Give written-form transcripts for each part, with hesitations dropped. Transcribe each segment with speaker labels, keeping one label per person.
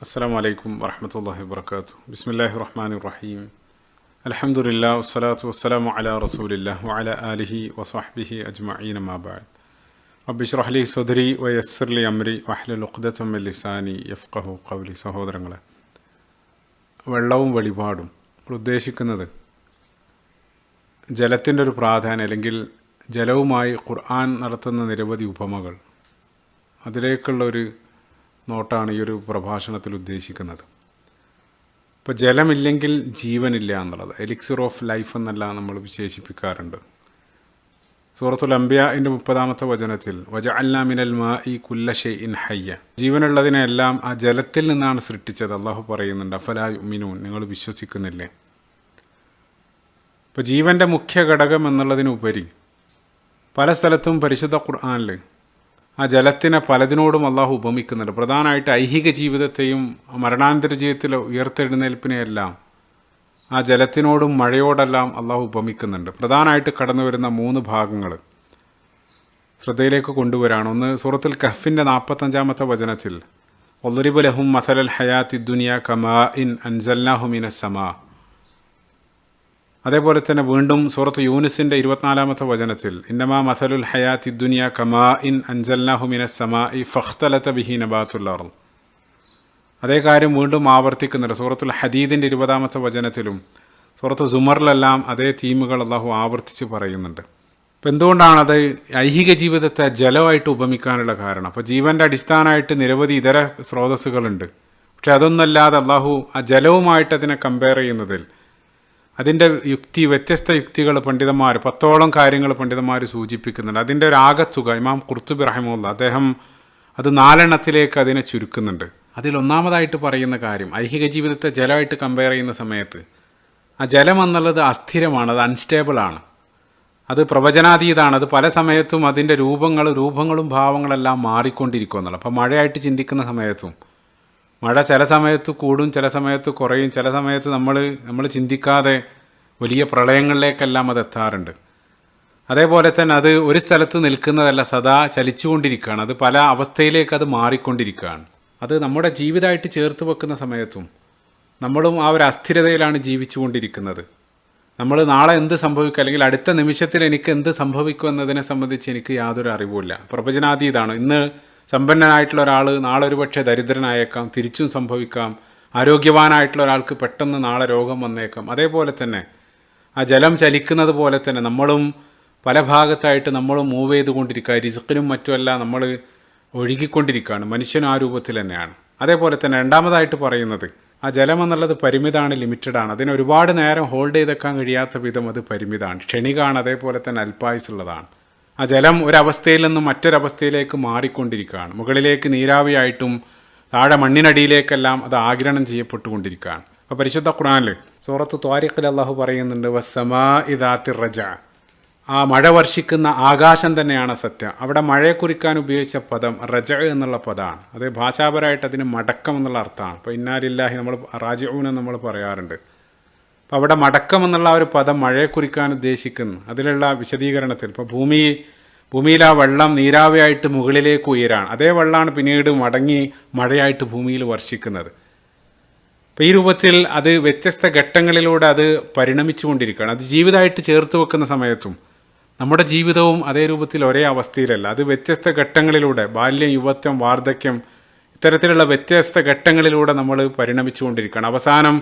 Speaker 1: അസ്സലാമു അലൈക്കും വറഹ്മത്തുള്ളാഹി വബറകാതുഹു. ബിസ്മില്ലാഹിർ റഹ്മാനിർ റഹീം. അൽഹംദുലില്ലാഹി വസ്സലാത്തു വസ്സലാമു അലാ റസൂലില്ലാഹി വഅലാ ആലിഹി വസ്വഹ്ബിഹി അജ്മഈൻ അമ്മാ ബഅദ്. റബ്ബി ഇശ്റഹ് ലി സദ്രി വയസ്സിർ ലി അംരി വഹ്ലുൽ ഉഖ്ദതം മിൻ ലിസാനി യഫ്ഖഹു ഖൗലി. സഹോദരങ്ങളെ, വെള്ളവും വെളിപാടും ഉദ്ദേശിക്കുന്നത് ജലത്തിൻ്റെ ഒരു പ്രാധാന്യം, അല്ലെങ്കിൽ ജലവുമായി ഖുർആൻ നടത്തുന്ന നിരവധി ഉപമകൾ, അതിലേക്കുള്ളൊരു നോട്ടാണ് ഈ ഒരു പ്രഭാഷണത്തിൽ ഉദ്ദേശിക്കുന്നത്. ഇപ്പോൾ ജലമില്ലെങ്കിൽ ജീവനില്ല എന്നുള്ളത് എലിക്സിർ ഓഫ് ലൈഫ് എന്നെല്ലാം നമ്മൾ വിശേഷിപ്പിക്കാറുണ്ട്. സൂറത്തുൽ അംബിയാഇൻ്റെ 30-ാമത്തെ വചനത്തിൽ വജഅൽനാ മിനൽ മാഇ കുല്ല ഷൈഇൻ ഹയ്യ, ജീവനുള്ളതിനെല്ലാം ആ ജലത്തിൽ നിന്നാണ് സൃഷ്ടിച്ചത്. അള്ളാഹു പറയുന്നുണ്ട്, അഫലാ യുഅ്മിനൂൻ, നിങ്ങൾ വിശ്വസിക്കുന്നില്ലേ? ഇപ്പോൾ ജീവൻ്റെ മുഖ്യ ഘടകം എന്നുള്ളതിനുപരി പല സ്ഥലത്തും പരിശുദ്ധ ഖുർആനിൽ ആ ജലത്തിനെ പലതിനോടും അള്ളാഹു ഉപമിക്കുന്നുണ്ട്. പ്രധാനമായിട്ട് ഐഹിക ജീവിതത്തെയും മരണാനന്തര ജീവിതത്തിലെ ഉയർത്തെഴുന്നേൽപ്പിനെയെല്ലാം ആ ജലത്തിനോടും മഴയോടെല്ലാം അള്ളാഹു ഉപമിക്കുന്നുണ്ട്. പ്രധാനമായിട്ട് കടന്നു വരുന്ന 3 ഭാഗങ്ങൾ ശ്രദ്ധയിലേക്ക് കൊണ്ടുവരാണ്. ഒന്ന്, സൂറത്തുൽ കഹ്ഫിൻ്റെ 45-ാമത്തെ വചനത്തിൽ വദ്രിബ് ലഹും മസലൽ ഹയാത്തി ദുനിയ കമാഇൻ അൻസൽനാഹു മിനസ് സമാ. അതേപോലെ തന്നെ വീണ്ടും സൂറത്ത് യൂനുസിൻ്റെ 24-ാമത്തെ വചനത്തിൽ ഇന്നമാ മസലുൽ ഹയാത്തി ദുനിയ കമാഇൻ അൻസൽനാഹു മിനസ് സമാഇ ഫഖ്തലത ബിഹി നബാത്തുൽ അർദ്. അതേ കാര്യം വീണ്ടും ആവർത്തിക്കുന്നുണ്ട് സൂറത്തുൽ ഹദീദിൻ്റെ 20-ാമത്തെ വചനത്തിലും സൂറത്ത് സുമറിലെല്ലാം അതേ തീമുകൾ അള്ളാഹു ആവർത്തിച്ച് പറയുന്നുണ്ട്. അപ്പോൾ എന്തുകൊണ്ടാണത് ഐഹിക ജീവിതത്തെ ജലമായിട്ട് ഉപമിക്കാനുള്ള കാരണം? അപ്പോൾ ജീവൻ്റെ അടിസ്ഥാനമായിട്ട് നിരവധി ഇതര സ്രോതസ്സുകളുണ്ട്. പക്ഷെ അതൊന്നല്ലാതെ അള്ളാഹു ആ ജലവുമായിട്ട് അതിനെ കമ്പയർ ചെയ്യുന്നതിൽ അതിൻ്റെ വ്യത്യസ്ത യുക്തികൾ പണ്ഡിതന്മാർ 10ഓളം കാര്യങ്ങൾ പണ്ഡിതന്മാർ സൂചിപ്പിക്കുന്നുണ്ട്. അതിൻ്റെ ഒരു ആകത്തുക ഇമാം ഖുർത്തുബി റഹിമഹുല്ലാഹ് അദ്ദേഹം അത് 4 എണ്ണത്തിലേക്ക് അതിനെ ചുരുക്കുന്നുണ്ട്. അതിൽ ഒന്നാമതായിട്ട് പറയുന്ന കാര്യം, ഐഹിക ജീവിതത്തെ ജലമായിട്ട് കമ്പയർ ചെയ്യുന്ന സമയത്ത് ആ ജലം എന്നുള്ളത് അസ്ഥിരമാണ്, അത് അൺസ്റ്റേബിളാണ്, അത് പ്രവചനാതീതാണ്, അത് പല സമയത്തും അതിൻ്റെ രൂപങ്ങളും ഭാവങ്ങളെല്ലാം മാറിക്കൊണ്ടിരിക്കും എന്നുള്ളത്. അപ്പോൾ മഴയായിട്ട് ചിന്തിക്കുന്ന സമയത്തും മഴ ചില സമയത്ത് കൂടും, ചില സമയത്ത് കുറയും, ചില സമയത്ത് നമ്മൾ ചിന്തിക്കാതെ വലിയ പ്രളയങ്ങളിലേക്കെല്ലാം അത് എത്താറുണ്ട്. അതേപോലെ തന്നെ അത് ഒരു സ്ഥലത്ത് നിൽക്കുന്നതല്ല, സദാ ചലിച്ചുകൊണ്ടിരിക്കുകയാണ്, അത് പല അവസ്ഥയിലേക്ക് അത് മാറിക്കൊണ്ടിരിക്കുകയാണ്. അത് നമ്മുടെ ജീവിതമായിട്ട് ചേർത്ത് വെക്കുന്ന സമയത്തും നമ്മളും ആ ഒരു അസ്ഥിരതയിലാണ് ജീവിച്ചു കൊണ്ടിരിക്കുന്നത്. നമ്മൾ നാളെ എന്ത് സംഭവിക്കും, അല്ലെങ്കിൽ അടുത്ത നിമിഷത്തിൽ എനിക്ക് എന്ത് സംഭവിക്കും എന്നതിനെ സംബന്ധിച്ച് എനിക്ക് യാതൊരു അറിവുമില്ല. പ്രവചനാതീതാണ്. ഇന്ന് സമ്പന്നനായിട്ടുള്ള ഒരാൾ നാളെ ഒരു പക്ഷേ ദരിദ്രനായേക്കാം, തിരിച്ചും സംഭവിക്കാം. ആരോഗ്യവാനായിട്ടുള്ള ഒരാൾക്ക് പെട്ടെന്ന് നാളെ രോഗം വന്നേക്കാം. അതേപോലെ തന്നെ ആ ജലം ചലിക്കുന്നത് പോലെ തന്നെ നമ്മളും പല ഭാഗത്തായിട്ട് നമ്മളും മൂവ് ചെയ്തുകൊണ്ടിരിക്കുക, റിസ്ക്കിനും മറ്റുമല്ല നമ്മൾ ഒഴുകിക്കൊണ്ടിരിക്കുകയാണ്. മനുഷ്യനും ആ രൂപത്തിൽ തന്നെയാണ്. അതേപോലെ തന്നെ രണ്ടാമതായിട്ട് പറയുന്നത് ആ ജലം എന്നുള്ളത് പരിമിതമാണ്, ലിമിറ്റഡാണ്. അതിന് ഒരുപാട് നേരം ഹോൾഡ് ചെയ്തെക്കാൻ കഴിയാത്ത വിധം അത് പരിമിതമാണ്, ക്ഷണികമാണ്, അതേപോലെ തന്നെ അല്പായുസുള്ളതാണ്. ആ ജലം ഒരവസ്ഥയിൽ നിന്നും മറ്റൊരവസ്ഥയിലേക്ക് മാറിക്കൊണ്ടിരിക്കുകയാണ്. മുകളിലേക്ക് നീരാവിയായിട്ടും താഴെ മണ്ണിനടിയിലേക്കെല്ലാം അത് ആഗിരണം ചെയ്യപ്പെട്ടുകൊണ്ടിരിക്കുകയാണ്. അപ്പോൾ പരിശുദ്ധ ഖുർആനിൽ സൂറത്ത് ത്വാരിഖിൽ അല്ലാഹു പറയുന്നുണ്ട്, വസ്സമാഇ ദാത്തിർ റജഅ, ആ മഴ വർഷിക്കുന്ന ആകാശം തന്നെയാണ് സത്യം. അവിടെ മഴയെ കുറിക്കാൻ ഉപയോഗിച്ച പദം റജഅ എന്നുള്ള പദമാണ്. അത് ഭാഷാപരമായിട്ട് അതിന് മടക്കം എന്നുള്ള അർത്ഥമാണ്. ഇപ്പോൾ ഇന്നാ ലില്ലാഹി നമ്മൾ റാജിഊൻ എന്ന് നമ്മൾ പറയാറുണ്ട്. അപ്പോൾ അവിടെ മടക്കം എന്നുള്ള ഒരു പദം മഴയെ കുറിക്കാൻ ഉദ്ദേശിക്കുന്നു. അതിലുള്ള വിശദീകരണത്തിൽ ഇപ്പോൾ ഭൂമിയിൽ ആ വെള്ളം നീരാവിയായിട്ട് മുകളിലേക്ക് ഉയരാണ്. അതേ വെള്ളമാണ് പിന്നീട് മടങ്ങി മഴയായിട്ട് ഭൂമിയിൽ വർഷിക്കുന്നത്. അപ്പോൾ ഈ രൂപത്തിൽ അത് വ്യത്യസ്ത ഘട്ടങ്ങളിലൂടെ അത് പരിണമിച്ചു കൊണ്ടിരിക്കുകയാണ്. അത് ജീവിതമായിട്ട് ചേർത്ത് വെക്കുന്ന സമയത്തും നമ്മുടെ ജീവിതവും അതേ രൂപത്തിൽ ഒരേ അവസ്ഥയിലല്ല. അത് വ്യത്യസ്ത ഘട്ടങ്ങളിലൂടെ, ബാല്യം, യുവത്വം, വാർദ്ധക്യം, ഇത്തരത്തിലുള്ള വ്യത്യസ്ത ഘട്ടങ്ങളിലൂടെ നമ്മൾ പരിണമിച്ചു കൊണ്ടിരിക്കുകയാണ്. അവസാനം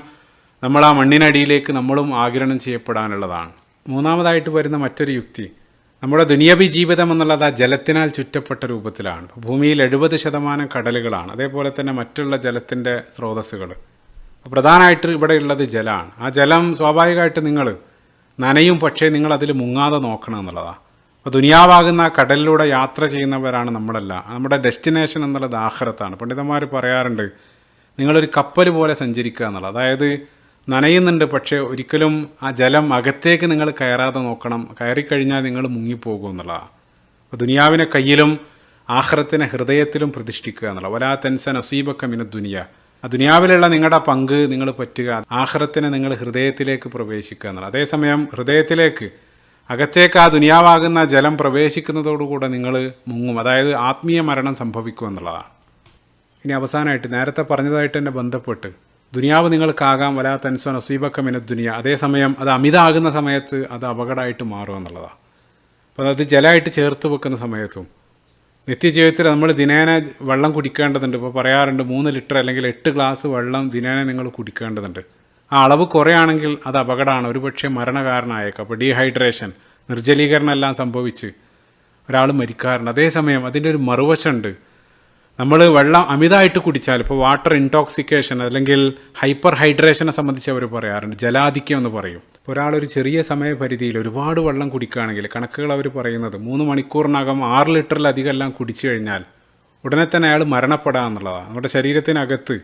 Speaker 1: നമ്മൾ ആ മണ്ണിനടിയിലേക്ക് നമ്മളും ആഗിരണം ചെയ്യപ്പെടാനുള്ളതാണ്. മൂന്നാമതായിട്ട് വരുന്ന മറ്റൊരു യുക്തി, നമ്മുടെ ദുനിയവി ജീവിതം എന്നുള്ളത് ആ ജലത്തിനാൽ ചുറ്റപ്പെട്ട രൂപത്തിലാണ്. ഭൂമിയിൽ 70% കടലുകളാണ്, അതേപോലെ തന്നെ മറ്റുള്ള ജലത്തിൻ്റെ സ്രോതസ്സുകൾ. പ്രധാനമായിട്ട് ഇവിടെയുള്ളത് ജലമാണ്. ആ ജലം സ്വാഭാവികമായിട്ട് നിങ്ങൾ നനയും, പക്ഷേ നിങ്ങൾ അതിൽ മുങ്ങാതെ നോക്കണം എന്നുള്ളതാണ്. അപ്പോൾ ദുനിയാവാകുന്ന കടലിലൂടെ യാത്ര ചെയ്യുന്നവരാണ് നമ്മളല്ല. നമ്മുടെ ഡെസ്റ്റിനേഷൻ എന്നുള്ളത് ആഖിറത്താണ്. പണ്ഡിതന്മാർ പറയാറുണ്ട്, നിങ്ങളൊരു കപ്പൽ പോലെ സഞ്ചരിക്കുക എന്നുള്ളത്. അതായത് നനയുന്നുണ്ട്, പക്ഷേ ഒരിക്കലും ആ ജലം അകത്തേക്ക് നിങ്ങൾ കയറാതെ നോക്കണം. കയറിക്കഴിഞ്ഞാൽ നിങ്ങൾ മുങ്ങിപ്പോകും എന്നുള്ളതാണ്. അപ്പോൾ ദുനിയാവിനെ കയ്യിലും ആഖിറത്തിനെ ഹൃദയത്തിലും പ്രതിഷ്ഠിക്കുക എന്നുള്ളത്. വലാ തൻസ നസീബക മിന ദുനിയ, ആ ദുനിയാവിലുള്ള നിങ്ങളുടെ പങ്ക് നിങ്ങൾ പറ്റുക, ആഖിറത്തിനെ നിങ്ങൾ ഹൃദയത്തിലേക്ക് പ്രവേശിക്കുക എന്നുള്ളത്. അതേസമയം ഹൃദയത്തിലേക്ക് അകത്തേക്ക് ആ ദുനിയാവാകുന്ന ജലം പ്രവേശിക്കുന്നതോടുകൂടെ നിങ്ങൾ മുങ്ങും, അതായത് ആത്മീയ മരണം സംഭവിക്കും എന്നുള്ളതാണ്. ഇനി അവസാനമായിട്ട് നേരത്തെ പറഞ്ഞതായിട്ട് തന്നെ ബന്ധപ്പെട്ട് ദുനിയാവ് നിങ്ങൾക്കാകാം വലാ തൻസോ നസീബക്ക മിന ദുനിയ, അതേസമയം അത് അമിതാകുന്ന സമയത്ത് അത് അപകടമായിട്ട് മാറും എന്നുള്ളതാണ്. അപ്പോൾ അത് ജലമായിട്ട് ചേർത്ത് വെക്കുന്ന സമയത്തും നിത്യജീവിതത്തിൽ നമ്മൾ ദിനേന വെള്ളം കുടിക്കേണ്ടതുണ്ട്. ഇപ്പോൾ പറയാറുണ്ട് 3 ലിറ്റർ അല്ലെങ്കിൽ 8 ഗ്ലാസ് വെള്ളം ദിനേന നിങ്ങൾ കുടിക്കേണ്ടതുണ്ട്. ആ അളവ് കുറയാണെങ്കിൽ അത് അപകടമാണ്, ഒരുപക്ഷെ മരണകാരണമായേക്കാം. അപ്പോൾ ഡീഹൈഡ്രേഷൻ, നിർജ്ജലീകരണം എല്ലാം സംഭവിച്ച് ഒരാൾ മരിക്കാറുണ്ട്. അതേസമയം അതിൻ്റെ ഒരു മറുവശമുണ്ട്. നമ്മൾ വെള്ളം അമിതമായിട്ട് കുടിച്ചാൽ, ഇപ്പോൾ വാട്ടർ ഇൻടോക്സിക്കേഷൻ അല്ലെങ്കിൽ ഹൈപ്പർ ഹൈഡ്രേഷനെ സംബന്ധിച്ച് അവർ പറയാറുണ്ട്, ജലാധിക്യം എന്ന് പറയും. ഇപ്പോൾ ഒരാളൊരു ചെറിയ സമയപരിധിയിൽ ഒരുപാട് വെള്ളം കുടിക്കുകയാണെങ്കിൽ കണക്കുകൾ അവർ പറയുന്നത് 3 മണിക്കൂറിനകം 6 ലിറ്ററിലധികം എല്ലാം കുടിച്ചു കഴിഞ്ഞാൽ ഉടനെ തന്നെ അയാൾ മരണപ്പെടാമെന്നുള്ളതാണ്. നമ്മുടെ ശരീരത്തിനകത്ത്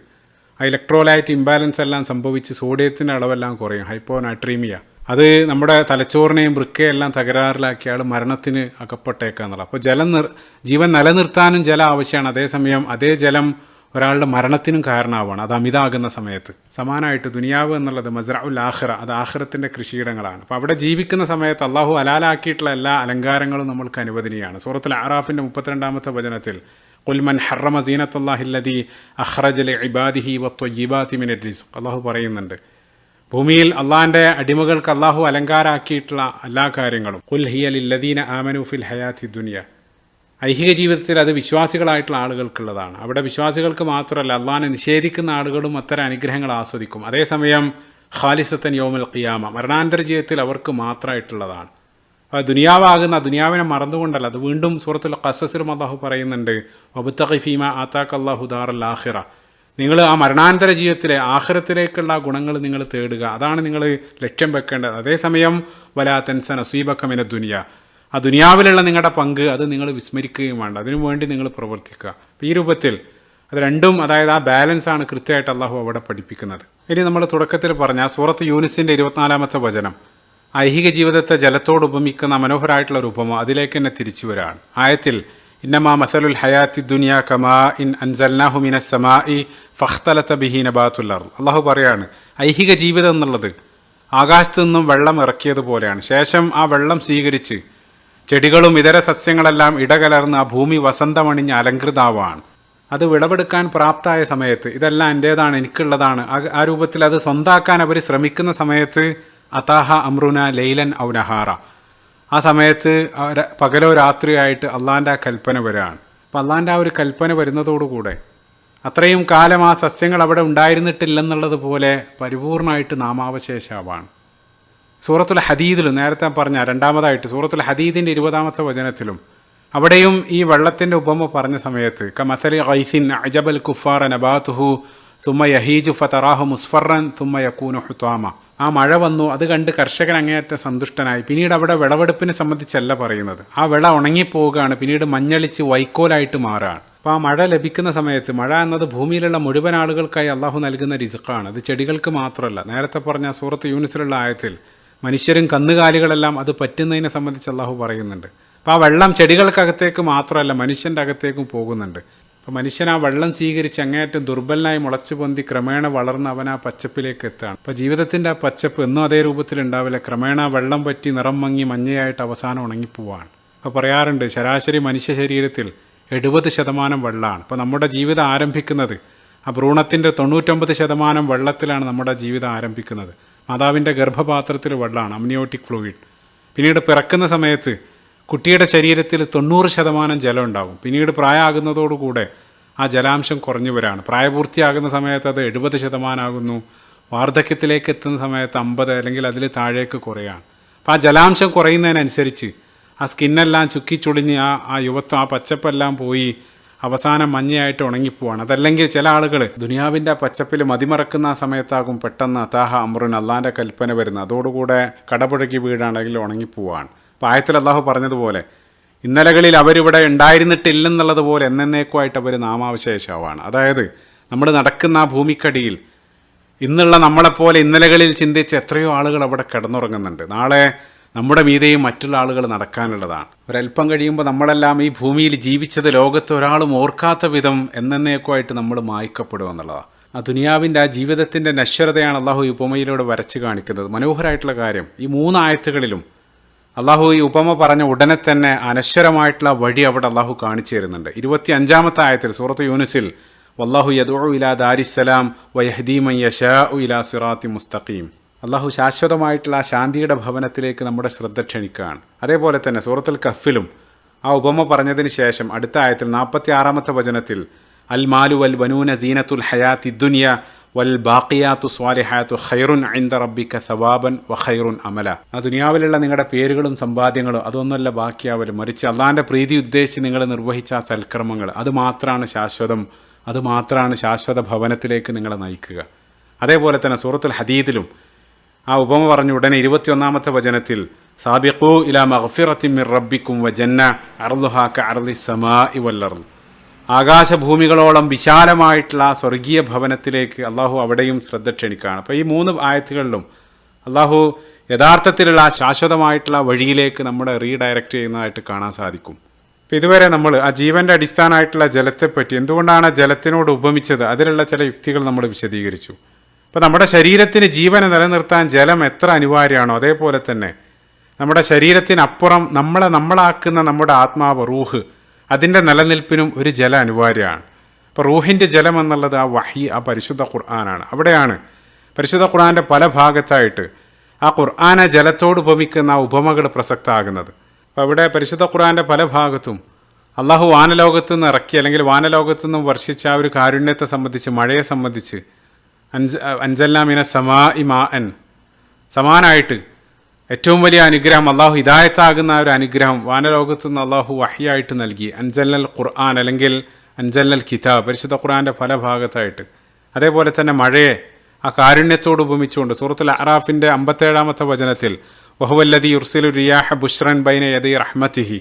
Speaker 1: ആ ഇലക്ട്രോലൈറ്റ് ഇംബാലൻസ് എല്ലാം സംഭവിച്ച് സോഡിയത്തിൻ്റെ അളവെല്ലാം കുറയും, ഹൈപ്പോനാട്രീമിയ. അത് നമ്മുടെ തലച്ചോറിനെയും വൃക്കയെല്ലാം തകരാറിലാക്കി അയാൾ മരണത്തിന് അകപ്പെട്ടേക്കാന്നുള്ളത്. അപ്പോൾ ജീവൻ നിലനിർത്താനും ജലം ആവശ്യമാണ്. അതേസമയം അതേ ജലം ഒരാളുടെ മരണത്തിനും കാരണമാവാണ് അത് അമിതാകുന്ന സമയത്ത്. സമാനമായിട്ട് ദുനിയാവ് എന്നുള്ളത് മസ്റഉൽ ആഖിറ, അത് ആഖിറത്തിൻ്റെ കൃഷിയിടങ്ങളാണ്. അപ്പോൾ അവിടെ ജീവിക്കുന്ന സമയത്ത് അള്ളാഹു ഹലാലാക്കിയിട്ടുള്ള എല്ലാ അലങ്കാരങ്ങളും നമ്മൾക്ക് അനുവദനീയമാണ്. സൂറത്തുൽ അറാഫിൻ്റെ 32-ാമത്തെ വചനത്തിൽ ഖുൽ മൻ ഹറമ സീനത്തല്ലാഹി അല്ലദീ അഖ്റജ ലിഇബാദിഹി വത്വയ്യിബാതി മിനർ റിസ്ഖ്, അള്ളാഹു പറയുന്നുണ്ട് ഭൂമിയിൽ അള്ളാഹിൻ്റെ അടിമകൾക്ക് അള്ളാഹു അലങ്കാരാക്കിയിട്ടുള്ള എല്ലാ കാര്യങ്ങളും ഖുൽ ഹിയ ലില്ലദീന ആമനു ഫിൽ ഹയാത്തി ദുനിയ, ഐഹിക ജീവിതത്തിൽ അത് വിശ്വാസികളായിട്ടുള്ള ആളുകൾക്കുള്ളതാണ്. അവിടെ വിശ്വാസികൾക്ക് മാത്രമല്ല, അള്ളാഹിനെ നിഷേധിക്കുന്ന ആളുകളും അത്തരം അനുഗ്രഹങ്ങൾ ആസ്വദിക്കും. അതേസമയം ഖാലിസത്തൻ യൗമുൽ ഖിയാമ, മരണാനന്തര ജീവിതത്തിൽ അവർക്ക് മാത്രമായിട്ടുള്ളതാണ്. അപ്പോൾ ദുനിയാവിനെ മറന്നുകൊണ്ടല്ല, അത് വീണ്ടും സൂറത്തുൽ ഖസസിലും അള്ളാഹു പറയുന്നുണ്ട് വബ്തഗി ഫീമാ ആതാക അല്ലാഹു ദാറൽ ആഖിറ, നിങ്ങൾ ആ മരണാനന്തര ജീവിതത്തിലെ ആഖിറത്തിലേക്കുള്ള ഗുണങ്ങൾ നിങ്ങൾ തേടുക, അതാണ് നിങ്ങൾ ലക്ഷ്യം വെക്കേണ്ടത്. അതേസമയം വലാ തൻസ നസീബക മിന ദുനിയ, ആ ദുനിയാവിലുള്ള നിങ്ങളുടെ പങ്ക് അത് നിങ്ങൾ വിസ്മരിക്കുകയും വേണ്ട, അതിനു വേണ്ടി നിങ്ങൾ പ്രവർത്തിക്കുക. അപ്പോൾ ഈ രൂപത്തിൽ അത് രണ്ടും, അതായത് ആ ബാലൻസാണ് കൃത്യമായിട്ട് അള്ളാഹു അവിടെ പഠിപ്പിക്കുന്നത്. ഇനി നമ്മൾ തുടക്കത്തിൽ പറഞ്ഞ സൂറത്ത് യൂനിസിൻ്റെ 24-ാമത്തെ വചനം, ഐഹിക ജീവിതത്തെ ജലത്തോട് ഉപമിക്കുന്ന മനോഹരമായിട്ടുള്ള ഒരു ഉപമ, അതിലേക്ക് തന്നെ തിരിച്ചു വരാണ്. ആയത്തിൽ ഇന്നമാ മസലുൽ ഹയാത്തി ദുനിയ കമാ ഇൻ അൻസൽനാഹു മിനസ് സമാഇ ഫഖ്തലത ബിഹി നബാതുൽ അർദ്, അള്ളാഹു പറയാണ് ഐഹിക ജീവിതം എന്നുള്ളത് ആകാശത്തു നിന്നും വെള്ളം ഇറക്കിയതുപോലെയാണ്. ശേഷം ആ വെള്ളം സ്വീകരിച്ച് ചെടികളും ഇതര സസ്യങ്ങളെല്ലാം ഇടകലർന്ന് ആ ഭൂമി വസന്തമണിഞ്ഞ് അലങ്കൃതാവാണ്. അത് വിളവെടുക്കാൻ പ്രാപ്തമായ സമയത്ത് ഇതെല്ലാം എൻ്റേതാണ്, എനിക്കുള്ളതാണ്, ആ രൂപത്തിൽ അത് സ്വന്താക്കാൻ അവർ ശ്രമിക്കുന്ന സമയത്ത് അതാഹ അമ്രുന ലൈലൻ ഔ നഹാറ, ആ സമയത്ത് പകലോ രാത്രിയായിട്ട് അള്ളാൻ്റെ ആ കൽപ്പന വരികയാണ്. അപ്പോൾ അള്ളാൻ്റെ ആ ഒരു കൽപ്പന വരുന്നതോടുകൂടെ അത്രയും കാലം ആ സസ്യങ്ങൾ അവിടെ ഉണ്ടായിരുന്നിട്ടില്ലെന്നുള്ളതുപോലെ പരിപൂർണമായിട്ട് നാമാവശേഷാവാണ്. സൂറത്തുൽ ഹദീദിലും നേരത്തെ പറഞ്ഞ രണ്ടാമതായിട്ട് സൂറത്തുൽ ഹദീദിൻ്റെ 20-ാമത്തെ വചനത്തിലും അവിടെയും ഈ വെള്ളത്തിൻ്റെ ഉപമ പറഞ്ഞ സമയത്ത് കമസലി ഗൈസിൻ അജബൽ കുഫാറ നബാതുഹു തുമ്മ യഹീജു ഫതറാഹു മുസ്ഫറൻ തുമ്മ യകൂനു ഹുതാമ, ആ മഴ വന്നു, അത് കണ്ട് കർഷകൻ അങ്ങേയറ്റം സന്തുഷ്ടനായി. പിന്നീട് അവിടെ വിളവെടുപ്പിനെ സംബന്ധിച്ചല്ല പറയുന്നത്, ആ വിള ഉണങ്ങിപ്പോവുകയാണ്, പിന്നീട് മഞ്ഞളിച്ച് വൈക്കോലായിട്ട് മാറുകയാണ്. അപ്പോൾ ആ മഴ ലഭിക്കുന്ന സമയത്ത്, മഴ എന്നത് ഭൂമിയിലുള്ള മുഴുവൻ ആളുകൾക്കായി അള്ളാഹു നൽകുന്ന റിസ്ഖാണ്, അത് ചെടികൾക്ക് മാത്രമല്ല. നേരത്തെ പറഞ്ഞ സൂറത്ത് യൂനിസിലുള്ള ആയത്തിൽ മനുഷ്യരും കന്നുകാലികളെല്ലാം അത് പറ്റുന്നതിനെ സംബന്ധിച്ച് അള്ളാഹു പറയുന്നുണ്ട്. അപ്പോൾ ആ വെള്ളം ചെടികൾക്കകത്തേക്ക് മാത്രമല്ല മനുഷ്യൻ്റെ അകത്തേക്കും പോകുന്നുണ്ട്. അപ്പോൾ മനുഷ്യൻ ആ വെള്ളം സ്വീകരിച്ച് അങ്ങേയറ്റം ദുർബലനായി മുളച്ചു പൊന്തി ക്രമേണ വളർന്ന് അവൻ ആ പച്ചപ്പിലേക്ക് എത്താണ്. അപ്പോൾ ജീവിതത്തിൻ്റെ ആ പച്ചപ്പ് എന്നും അതേ രൂപത്തിലുണ്ടാവില്ല, ക്രമേണ വെള്ളം പറ്റി നിറം മങ്ങി മഞ്ഞയായിട്ട് അവസാനം ഉണങ്ങിപ്പോവാണ്. അപ്പോൾ പറയാറുണ്ട് ശരാശരി മനുഷ്യ ശരീരത്തിൽ 70% വെള്ളമാണ്. അപ്പോൾ നമ്മുടെ ജീവിതം ആരംഭിക്കുന്നത് ആ ഭ്രൂണത്തിൻ്റെ 99% വെള്ളത്തിലാണ് നമ്മുടെ ജീവിതം ആരംഭിക്കുന്നത്. മാതാവിൻ്റെ ഗർഭപാത്രത്തിൽ വെള്ളമാണ്, അമ്നിയോട്ടിക് ഫ്ലൂയിഡ്. പിന്നീട് പിറക്കുന്ന സമയത്ത് കുട്ടിയുടെ ശരീരത്തിൽ 90% ജലം ഉണ്ടാകും. പിന്നീട് പ്രായമാകുന്നതോടുകൂടെ ആ ജലാംശം കുറഞ്ഞു വരാണ്. പ്രായപൂർത്തിയാകുന്ന സമയത്ത് അത് 70% ആകുന്നു. വാർദ്ധക്യത്തിലേക്ക് എത്തുന്ന സമയത്ത് 50 അല്ലെങ്കിൽ അതിൽ താഴേക്ക് കുറയാണ്. അപ്പോൾ ആ ജലാംശം കുറയുന്നതിനനുസരിച്ച് ആ സ്കിന്നെല്ലാം ചുക്കിച്ചുളിഞ്ഞ് ആ യുവത്വം, ആ പച്ചപ്പെല്ലാം പോയി അവസാനം മഞ്ഞയായിട്ട് ഉണങ്ങിപ്പോവാണ്. അതല്ലെങ്കിൽ ചില ആളുകൾ ദുനിയാവിൻ്റെ ആ പച്ചപ്പിൽ മതിമറക്കുന്ന ആ സമയത്താകും പെട്ടെന്ന് അതാഹ അമ്രുൻ അള്ളാൻ്റെ കൽപ്പന വരുന്നത്, അതോടുകൂടെ കടപുഴകി വീടാണെങ്കിൽ ഉണങ്ങിപ്പോവാണ്. അപ്പോൾ ആയത്തിൽ അള്ളാഹു പറഞ്ഞതുപോലെ ഇന്നലകളിൽ അവരിവിടെ ഉണ്ടായിരുന്നിട്ടില്ലെന്നുള്ളതുപോലെ എന്നേക്കുമായിട്ട് അവർ നാമാവശേഷമാവാണ്. അതായത് നമ്മൾ നടക്കുന്ന ആ ഭൂമിക്കടിയിൽ ഇന്നുള്ള നമ്മളെപ്പോലെ ഇന്നലകളിൽ ചിന്തിച്ച് എത്രയോ ആളുകൾ അവിടെ കിടന്നുറങ്ങുന്നുണ്ട്. നാളെ നമ്മുടെ മീതെയും മറ്റുള്ള ആളുകൾ നടക്കാനുള്ളതാണ്. ഒരല്പം കഴിയുമ്പോൾ നമ്മളെല്ലാം ഈ ഭൂമിയിൽ ജീവിച്ചത് ലോകത്ത് ഒരാളും ഓർക്കാത്ത വിധം എന്നേക്കുമായിട്ട് നമ്മൾ മായ്ക്കപ്പെടുമെന്നുള്ളതാണ്. ആ ദുനിയാവിൻ്റെ ആ ജീവിതത്തിൻ്റെ നശ്വരതയാണ് അള്ളാഹു ഈ ഉപമയിലൂടെ വരച്ച് കാണിക്കുന്നത്. മനോഹരമായിട്ടുള്ള കാര്യം, ഈ 3 ആയത്തുകളിലും അള്ളാഹു ഈ ഉപമ പറഞ്ഞ ഉടനെ തന്നെ അനശ്വരമായിട്ടുള്ള വഴി അവിടെ അള്ളാഹു കാണിച്ചു തരുന്നുണ്ട്. 25-ാമത്തെ ആയത്തിൽ സൂറത്ത് യൂനിസിൽ വല്ലാഹു യദ്ഉ ഇലാ ദാരിസ്സലാം വയഹ്ദീ മൻ യശാഉ ഇലാ സിറാത്തി മുസ്തഖീം. അള്ളാഹു ശാശ്വതമായിട്ടുള്ള ആ ശാന്തിയുടെ ഭവനത്തിലേക്ക് നമ്മുടെ ശ്രദ്ധ ക്ഷണിക്കുകയാണ്. അതേപോലെ തന്നെ സൂറത്തുൽ കഹ്ഫിലും ആ ഉപമ പറഞ്ഞതിന് ശേഷം അടുത്ത ആയത്തിൽ 46-ാമത്തെ വചനത്തിൽ അൽ മാലു വൽ ബനൂന സീനത്തുൽ ഹയാത്തി ദുനിയ വൽ ബാഖിയാത്തു സ്വാലിഹാത്തു ഖൈറുൻ ഇൻദ റബ്ബിക സവാബൻ വ ഖൈറുൻ അമല. ആ ദുനിയാവിലുള്ള നിങ്ങളുടെ പേരുകളും സമ്പാദ്യങ്ങളും അതൊന്നുമല്ല ബാക്കിയാവലും, മറിച്ച് അള്ളാഹിൻ്റെ പ്രീതി ഉദ്ദേശിച്ച് നിങ്ങൾ നിർവഹിച്ച ആ സൽക്കർമ്മങ്ങൾ അത് മാത്രമാണ് ശാശ്വതം, അത് മാത്രമാണ് ശാശ്വത ഭവനത്തിലേക്ക് നിങ്ങളെ നയിക്കുക. അതേപോലെ തന്നെ സൂറത്തുൽ ഹദീദിലും ആ ഉപമ പറഞ്ഞു ഉടനെ 21-ാമത്തെ വചനത്തിൽ സാബിഖൂ ഇലാ മഗ്ഫിറത്തിൻ മിർ റബ്ബിക്കും വ ജന്ന അർളുഹാ കഅർളിസ് സമാഇ വൽ അർള്. ആകാശഭൂമികളോളം വിശാലമായിട്ടുള്ള സ്വർഗീയ ഭവനത്തിലേക്ക് അള്ളാഹു അവിടെയും ശ്രദ്ധ ക്ഷണിക്കുകയാണ്. അപ്പോൾ ഈ 3 ആയത്തുകളിലും അള്ളാഹു യഥാർത്ഥത്തിലുള്ള ശാശ്വതമായിട്ടുള്ള വഴിയിലേക്ക് നമ്മളെ റീഡയറക്റ്റ് ചെയ്യുന്നതായിട്ട് കാണാൻ സാധിക്കും. അപ്പോൾ ഇതുവരെ നമ്മൾ ആ ജീവൻ്റെ അടിസ്ഥാനമായിട്ടുള്ള ജലത്തെപ്പറ്റി, എന്തുകൊണ്ടാണ് ജലത്തിനോട് ഉപമിച്ചത്, അതിലുള്ള ചില യുക്തികൾ നമ്മൾ വിശദീകരിച്ചു. അപ്പോൾ നമ്മുടെ ശരീരത്തിന് ജീവനെ നിലനിർത്താൻ ജലം എത്ര അനിവാര്യമാണോ അതേപോലെ തന്നെ നമ്മുടെ ശരീരത്തിനപ്പുറം നമ്മളാക്കുന്ന നമ്മുടെ ആത്മാവ് റൂഹ്, അതിൻ്റെ നിലനിൽപ്പിനും ഒരു ജലം അനിവാര്യമാണ്. അപ്പോൾ റൂഹിൻ്റെ ജലം എന്നുള്ളത് ആ വഹി, ആ പരിശുദ്ധ ഖുർആനാണ്. അവിടെയാണ് പരിശുദ്ധ ഖുർആൻ്റെ പല ഭാഗത്തായിട്ട് ആ ഖുർആനെ ജലത്തോട് ഉപമിക്കുന്ന ആ ഉപമകൾ പ്രസക്തമാകുന്നത്. അപ്പോൾ അവിടെ പരിശുദ്ധ ഖുർആൻ്റെ പല ഭാഗത്തും അള്ളാഹു വാനലോകത്തു നിന്ന് ഇറക്കി അല്ലെങ്കിൽ വാനലോകത്തു നിന്നും വർഷിച്ച ആ ഒരു കാരുണ്യത്തെ സംബന്ധിച്ച്, മഴയെ സംബന്ധിച്ച് അൻസൽനാ മിന സമാഇ മാഅൻ, സമാനായിട്ട് ഏറ്റവും വലിയ അനുഗ്രഹം അള്ളാഹു ഹിദായത്താകുന്ന ഒരു അനുഗ്രഹം വാനലോകത്തു നിന്ന് അള്ളാഹു വഹിയായിട്ട് നൽകി. അൻസൽനൽ ഖുർആൻ അല്ലെങ്കിൽ അൻസൽനൽ കിതാബ്, പരിശുദ്ധ ഖുർആൻ്റെ പല ഭാഗത്തായിട്ട്. അതേപോലെ തന്നെ മഴയെ ആ കാരുണ്യത്തോട് ഉപമിച്ചുകൊണ്ട് സൂറത്തുൽ അഅറാഫിൻ്റെ 57-ാമത്തെ വചനത്തിൽ വഹുവല്ലദീ യുർസിലു റിയാഹ ബുശ്റൻ ബൈന യദൈ റഹ്മതിഹി.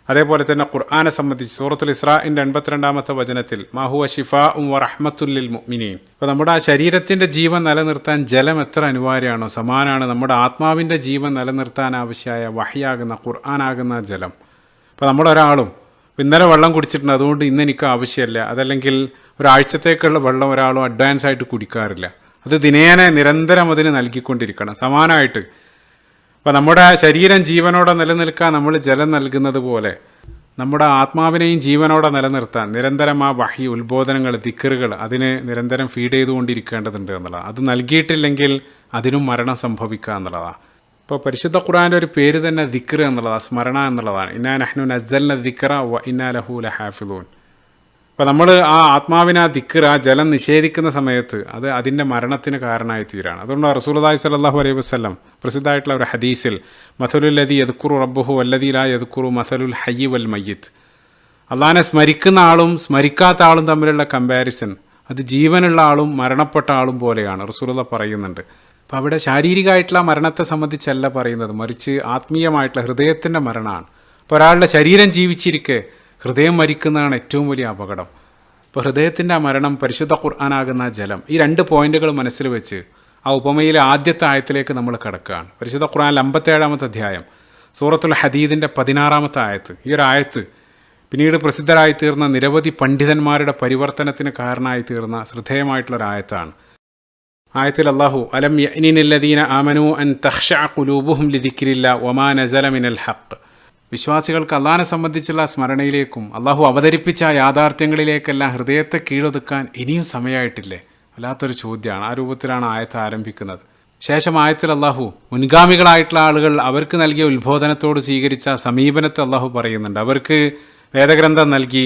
Speaker 1: അതേപോലെ തന്നെ ഖുർആനെ സംബന്ധിച്ച് സൂറത്തുൽ ഇസ്രാഇൻ്റെ 82-ാമത്തെ വചനത്തിൽ മാഹുവ ശിഫാഉം വ റഹ്മത്തുൽ ലിൽ മുഅ്മിനീൻ. അപ്പോൾ നമ്മുടെ ആ ശരീരത്തിൻ്റെ ജീവൻ നിലനിർത്താൻ ജലം എത്ര അനിവാര്യമാണോ സമാനാണ് നമ്മുടെ ആത്മാവിൻ്റെ ജീവൻ നിലനിർത്താൻ ആവശ്യമായ വഹിയാകുന്ന ഖുർആനാകുന്ന ജലം. അപ്പോൾ നമ്മളൊരാളും ഇന്നലെ വെള്ളം കുടിച്ചിട്ടുണ്ട് അതുകൊണ്ട് ഇന്ന് എനിക്ക് ആവശ്യമില്ല, അതല്ലെങ്കിൽ ഒരാഴ്ചത്തേക്കുള്ള വെള്ളം ഒരാളും അഡ്വാൻസ് ആയിട്ട് കുടിക്കാറില്ല. അത് ദിനേന നിരന്തരം അതിന് നൽകിക്കൊണ്ടിരിക്കണം. സമാനമായിട്ട് അപ്പോൾ നമ്മുടെ ശരീരം ജീവനോടെ നിലനിൽക്കാൻ നമ്മൾ ജലം നൽകുന്നത് പോലെ നമ്മുടെ ആത്മാവിനെയും ജീവനോടെ നിലനിർത്താൻ നിരന്തരം ആ വഹി, ഉത്ബോധനങ്ങൾ, ദിക്റുകൾ അതിന് നിരന്തരം ഫീഡ് ചെയ്തുകൊണ്ടിരിക്കേണ്ടതുണ്ട് എന്നുള്ളതാണ്. അത് നൽകിയിട്ടില്ലെങ്കിൽ അതിനും മരണം സംഭവിക്കുക എന്നുള്ളതാണ്. ഇപ്പോൾ പരിശുദ്ധ ഖുർആൻ്റെ ഒരു പേര് തന്നെ ദിക്ർ എന്നുള്ളതാണ്, സ്മരണ എന്നുള്ളതാണ്. ഇന്നാ നഹ്നു നസ്സൽന ദിക്റ വ ഇന്നാ ലഹു ലഹാഫിളൂൻ. അപ്പോൾ നമ്മൾ ആ ആത്മാവിനെ, ആ ദിക്ർ, ആ ജലം നിഷേധിക്കുന്ന സമയത്ത് അത് അതിൻ്റെ മരണത്തിന് കാരണമായി തീരാണ്. അതുകൊണ്ട് റസൂലുള്ളാഹി സ്വല്ലല്ലാഹു അലൈഹി വസല്ലം പ്രസിദ്ധമായിട്ടുള്ള ഒരു ഹദീസിൽ മസലുൽ ലദീ യദ്കുറു റബ്ബഹു വല്ലദീ ലാ യദ്കുറു മസലുൽ ഹയ്യി വൽ മയ്യിത്ത്, അള്ളാഹിനെ സ്മരിക്കുന്ന ആളും സ്മരിക്കാത്ത ആളും തമ്മിലുള്ള കമ്പാരിസൺ അത് ജീവനുള്ള ആളും മരണപ്പെട്ട ആളും പോലെയാണ് റസൂലുള്ളാഹി പറയുന്നുണ്ട്. അപ്പോൾ അവിടെ ശാരീരികമായിട്ടുള്ള മരണത്തെ സംബന്ധിച്ചല്ല പറയുന്നത്, മറിച്ച് ആത്മീയമായിട്ടുള്ള ഹൃദയത്തിൻ്റെ മരണമാണ്. അപ്പോൾ ഒരാളുടെ ശരീരം ജീവിച്ചിരിക്കെ ഹൃദയം മരിക്കുന്നതാണ് ഏറ്റവും വലിയ അപകടം. ഇപ്പോൾ ഹൃദയത്തിൻ്റെ ആ മരണം പരിശുദ്ധ ഖുർആനാകുന്ന ജലം, ഈ 2 പോയിന്റുകൾ മനസ്സിൽ വെച്ച് ആ ഉപമയിലെ ആദ്യത്തെ ആയത്തിലേക്ക് നമ്മൾ കിടക്കുകയാണ്. പരിശുദ്ധ ഖുർആനിൽ 57-ാമത്തെ അധ്യായം സൂറത്തുൽ ഹദീദിൻ്റെ 16-ാമത്തെ ആയത്ത്. ഈ ഒരു ആയത്ത് പിന്നീട് പ്രസിദ്ധരായി തീർന്ന നിരവധി പണ്ഡിതന്മാരുടെ പരിവർത്തനത്തിന് കാരണമായി തീർന്ന ശ്രദ്ധേയമായിട്ടുള്ളൊരായത്താണ്. ആയത്തിൽ അല്ലാഹു അലം യഅ്നിനില്ലദീന ആമനൂ അൻ തഖ്ശഅ ഖുലൂബുഹും ലിദിക്രില്ലാ വമാ നസല മിനൽ ഹഖ്. വിശ്വാസികൾക്ക് അള്ളാഹിനെ സംബന്ധിച്ചുള്ള സ്മരണയിലേക്കും അള്ളാഹു അവതരിപ്പിച്ച യാഥാർത്ഥ്യങ്ങളിലേക്കെല്ലാം ഹൃദയത്തെ കീഴൊതുക്കാൻ ഇനിയും സമയമായിട്ടില്ലേ? വല്ലാത്തൊരു ചോദ്യമാണ്. ആ രൂപത്തിലാണ് ആയത്ത് ആരംഭിക്കുന്നത്. ശേഷം ആയത്തിൽ അള്ളാഹു മുൻഗാമികളായിട്ടുള്ള ആളുകൾ അവർക്ക് നൽകിയ ഉത്ബോധനത്തോട് സ്വീകരിച്ച സമീപനത്തെ അള്ളാഹു പറയുന്നുണ്ട്. അവർക്ക് വേദഗ്രന്ഥം നൽകി